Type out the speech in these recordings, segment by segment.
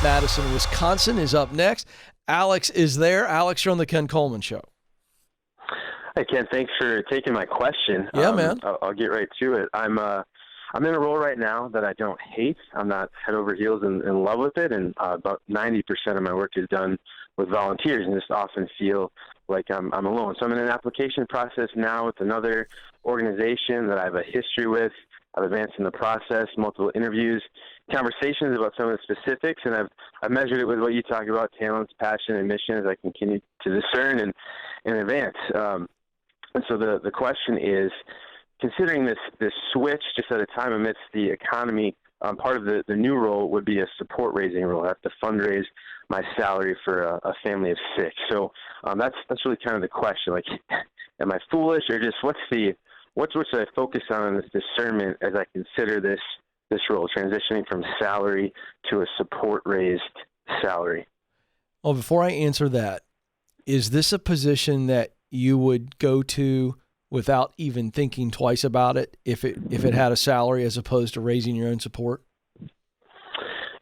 Madison, Wisconsin is up next. Alex is there. Alex, you're on the Ken Coleman Show. Hey, Ken, thanks for taking my question. Yeah, man. I'll get right to it. I'm in a role right now that I don't hate. I'm not head over heels in love with it, and about 90% of my work is done with volunteers, and just often feel like I'm alone. So I'm in an application process now with another organization that I have a history with. I've advanced in the process, multiple interviews, conversations about some of the specifics, and I've measured it with what you talk about, talents, passion, and mission, as I continue to discern and advance. And so the question is, considering this switch just at a time amidst the economy, part of the new role would be a support raising role. I have to fundraise my salary for a family of 6. So that's really kind of the question. Like, am I foolish, or just what should I focus on in this discernment as I consider this role, transitioning from salary to a support raised salary? Well, before I answer that, is this a position that you would go to without even thinking twice about it if it had a salary as opposed to raising your own support?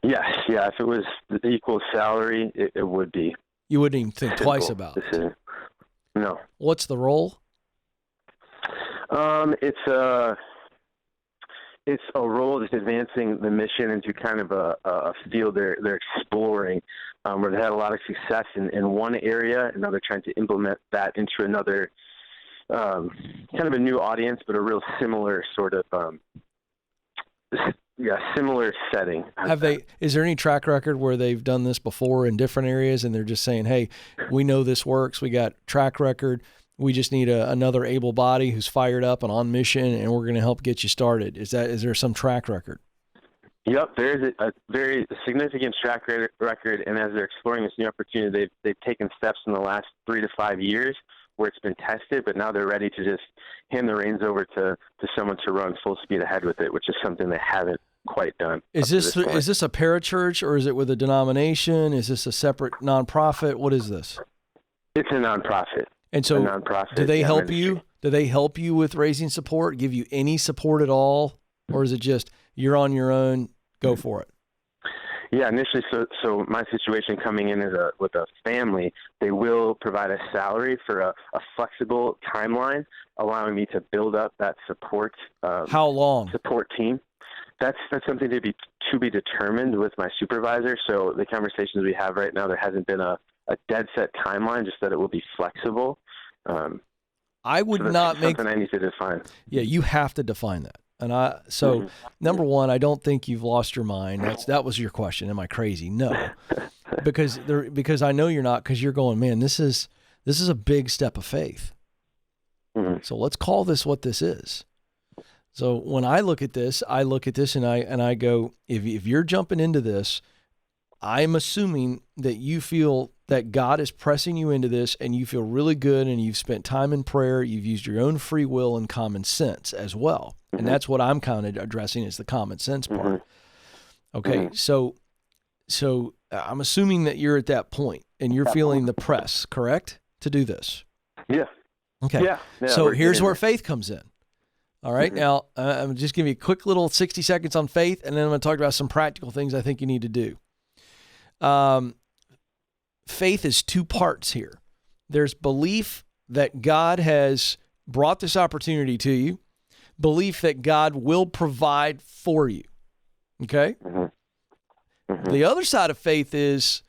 Yes, yeah. If it was the equal salary, it would be. You wouldn't even think twice about it? No. What's the role? It's a role that's advancing the mission into kind of a field they're exploring, where they had a lot of success in one area, and now they're trying to implement that into another, kind of a new audience, but a real similar sort of, similar setting. Is there any track record where they've done this before in different areas, and they're just saying, hey, we know this works, we got track record, we just need another able body who's fired up and on mission, and we're going to help get you started? Is there some track record? Yep, there's a very significant track record, and as they're exploring this new opportunity, they've taken steps in the last 3 to 5 years where it's been tested, but now they're ready to just hand the reins over to someone to run full speed ahead with it, which is something they haven't quite done. Is this a parachurch, or is it with a denomination? Is this a separate nonprofit? What is this? It's a nonprofit. And so, do they help ministry. you? Do they help you with raising support? Give you any support at all, or is it just you're on your own? Go for it. Yeah, initially, so my situation coming in with a family, they will provide a salary for a flexible timeline, allowing me to build up that support. How long? Support team. That's something to be determined with my supervisor. So the conversations we have right now, there hasn't been a dead set timeline, just that it will be flexible. I would not make something I need to define. Yeah, you have to define that. And number one, I don't think you've lost your mind. That was your question. Am I crazy? No, because I know you're not. Because you're going, man, this is a big step of faith. Mm-hmm. So let's call this what this is. So when I look at this and I go, if you're jumping into this, I'm assuming that you feel that God is pressing you into this, and you feel really good, and you've spent time in prayer. You've used your own free will and common sense as well. Mm-hmm. And that's what I'm kind of addressing, is the common sense part. Mm-hmm. Okay. Mm-hmm. So I'm assuming that you're at that point and you're feeling the press, correct, to do this? Yeah. Okay. Yeah. So here's where faith comes in. All right. Mm-hmm. Now, I'm just giving you a quick little 60 seconds on faith, and then I'm going to talk about some practical things I think you need to do. Faith is 2 parts here. There's belief that God has brought this opportunity to you, belief that God will provide for you. Okay? Mm-hmm. Mm-hmm. The other side of faith is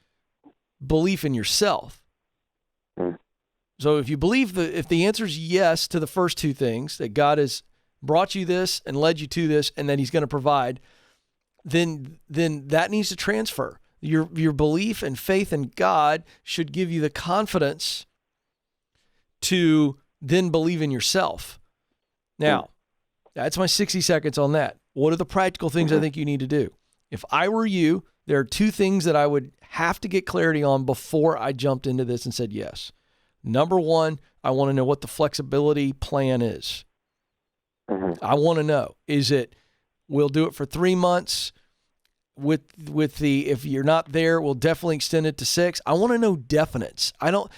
belief in yourself. Mm-hmm. So if you believe if the answer is yes to the first 2 things, that God has brought you this and led you to this, and that he's going to provide, then that needs to transfer. Your belief and faith in God should give you the confidence to then believe in yourself. Now, that's my 60 seconds on that. What are the practical things I think you need to do? If I were you, there are 2 things that I would have to get clarity on before I jumped into this and said yes. Number 1, I want to know what the flexibility plan is. Mm-hmm. I want to know, is it, we'll do it for 3 months, with the, if you're not there, we'll definitely extend it to 6. I want to know definites.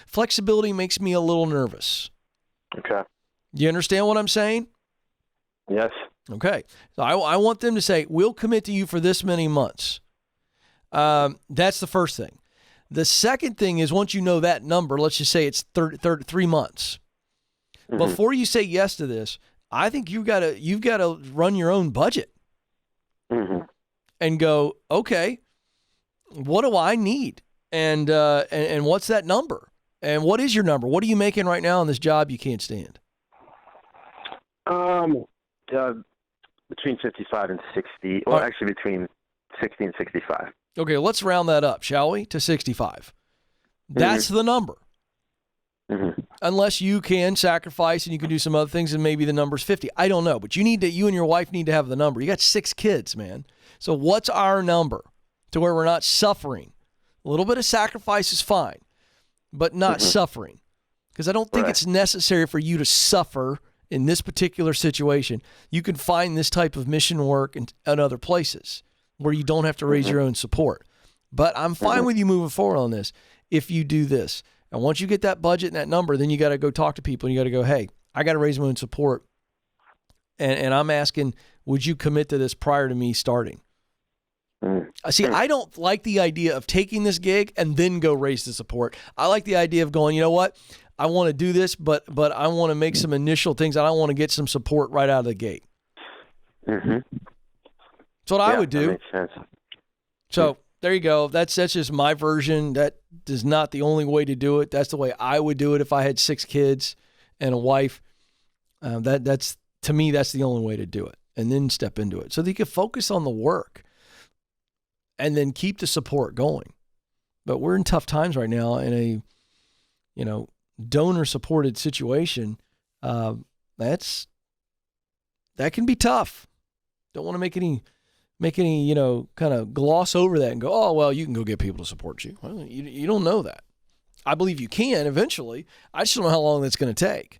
Flexibility makes me a little nervous. Okay. You understand what I'm saying? Yes. Okay. So I want them to say, we'll commit to you for this many months. That's the first thing. The second thing is once you know that number, let's just say it's 3 months. Mm-hmm. Before you say yes to this, I think you've got to run your own budget and go, okay, what do I need? And what's that number? And what is your number? What are you making right now on this job you can't stand? Between 55 and 60. Well, actually between 60 and 65. Okay, let's round that up, shall we, to 65. That's the number. Mm-hmm. Unless you can sacrifice and you can do some other things and maybe the number's 50. I don't know, but you and your wife need to have the number. You got 6 kids, man. So what's our number to where we're not suffering? A little bit of sacrifice is fine, but not suffering. Because I don't think it's necessary for you to suffer in this particular situation. You can find this type of mission work in other places where you don't have to raise your own support. But I'm fine with you moving forward on this if you do this. And once you get that budget and that number, then you got to go talk to people and you got to go, hey, I got to raise my own support. And I'm asking, would you commit to this prior to me starting? See, I don't like the idea of taking this gig and then go raise the support. I like the idea of going, you know what? I want to do this, but I want to make some initial things. And I want to get some support right out of the gate. Mm-hmm. That's what I would do. That makes sense. So there you go. That's just my version. That is not the only way to do it. That's the way I would do it if I had 6 kids and a wife. That's to me, that's the only way to do it. And then step into it so that you can focus on the work and then keep the support going. But we're in tough times right now in a, donor supported situation. That can be tough. Don't want to make any, kind of gloss over that and go, oh, well, you can go get people to support you. Well, you don't know that. I believe you can eventually. I just don't know how long that's going to take.